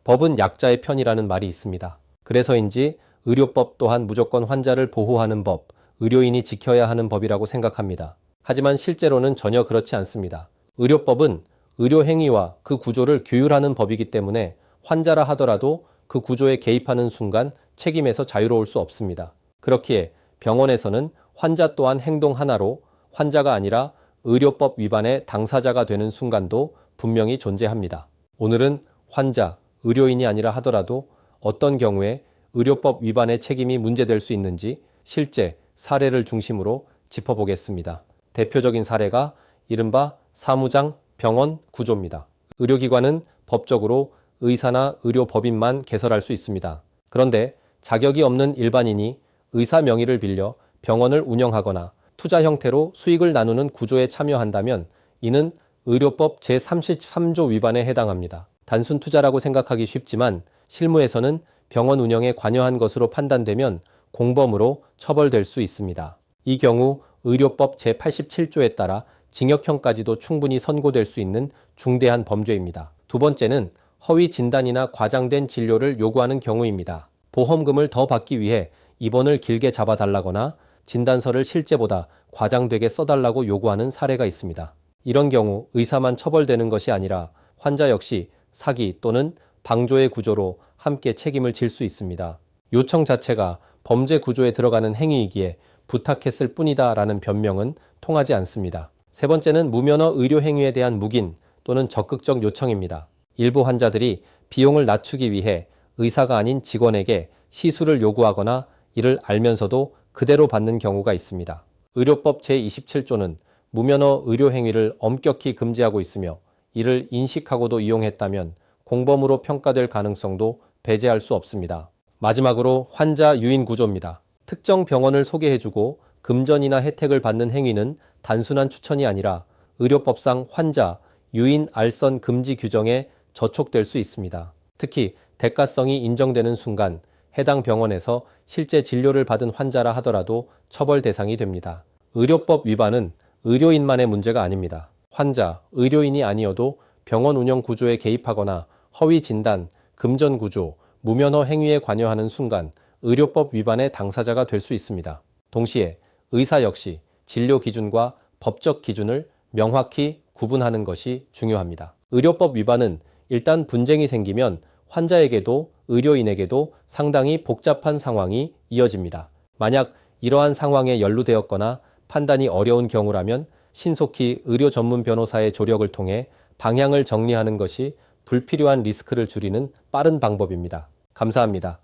법은 약자의 편이라는 말이 있습니다. 그래서인지 의료법 또한 무조건 환자를 보호하는 법, 의료인이 지켜야 하는 법이라고 생각합니다. 하지만 실제로는 전혀 그렇지 않습니다. 의료법은 의료 행위와 그 구조를 규율하는 법이기 때문에 환자라 하더라도 그 구조에 개입하는 순간 책임에서 자유로울 수 없습니다. 그렇기에 병원에서는 환자 또한 행동 하나로 환자가 아니라 의료법 위반의 당사자가 되는 순간도 분명히 존재합니다. 오늘은 환자, 의료인이 아니라 하더라도 어떤 경우에 의료법 위반의 책임이 문제될 수 있는지 실제 사례를 중심으로 짚어보겠습니다. 대표적인 사례가 이른바 사무장 병원 구조입니다. 의료기관은 법적으로 의사나 의료법인만 개설할 수 있습니다. 그런데 자격이 없는 일반인이 의사 명의를 빌려 병원을 운영하거나 투자 형태로 수익을 나누는 구조에 참여한다면 이는 의료법 제33조 위반에 해당합니다. 단순 투자라고 생각하기 쉽지만 실무에서는 병원 운영에 관여한 것으로 판단되면 공범으로 처벌될 수 있습니다. 이 경우 의료법 제87조에 따라 징역형까지도 충분히 선고될 수 있는 중대한 범죄입니다. 두 번째는 허위 진단이나 과장된 진료를 요구하는 경우입니다. 보험금을 더 받기 위해 입원을 길게 잡아달라거나 진단서를 실제보다 과장되게 써달라고 요구하는 사례가 있습니다. 이런 경우 의사만 처벌되는 것이 아니라 환자 역시 사기 또는 방조의 구조로 함께 책임을 질 수 있습니다. 요청 자체가 범죄 구조에 들어가는 행위이기에 부탁했을 뿐이다 라는 변명은 통하지 않습니다. 세 번째는 무면허 의료 행위에 대한 묵인 또는 적극적 요청입니다. 일부 환자들이 비용을 낮추기 위해 의사가 아닌 직원에게 시술을 요구하거나 이를 알면서도 그대로 받는 경우가 있습니다. 의료법 제27조는 무면허 의료 행위를 엄격히 금지하고 있으며 이를 인식하고도 이용했다면 공범으로 평가될 가능성도 배제할 수 없습니다. 마지막으로 환자 유인 구조입니다. 특정 병원을 소개해주고 금전이나 혜택을 받는 행위는 단순한 추천이 아니라 의료법상 환자 유인 알선 금지 규정에 저촉될 수 있습니다. 특히 대가성이 인정되는 순간 해당 병원에서 실제 진료를 받은 환자라 하더라도 처벌 대상이 됩니다. 의료법 위반은 의료인만의 문제가 아닙니다. 환자, 의료인이 아니어도 병원 운영 구조에 개입하거나 허위 진단, 금전 구조, 무면허 행위에 관여하는 순간 의료법 위반의 당사자가 될 수 있습니다. 동시에 의사 역시 진료 기준과 법적 기준을 명확히 구분하는 것이 중요합니다. 의료법 위반은 일단 분쟁이 생기면 환자에게도 의료인에게도 상당히 복잡한 상황이 이어집니다. 만약 이러한 상황에 연루되었거나 판단이 어려운 경우라면 신속히 의료 전문 변호사의 조력을 통해 방향을 정리하는 것이 불필요한 리스크를 줄이는 빠른 방법입니다. 감사합니다.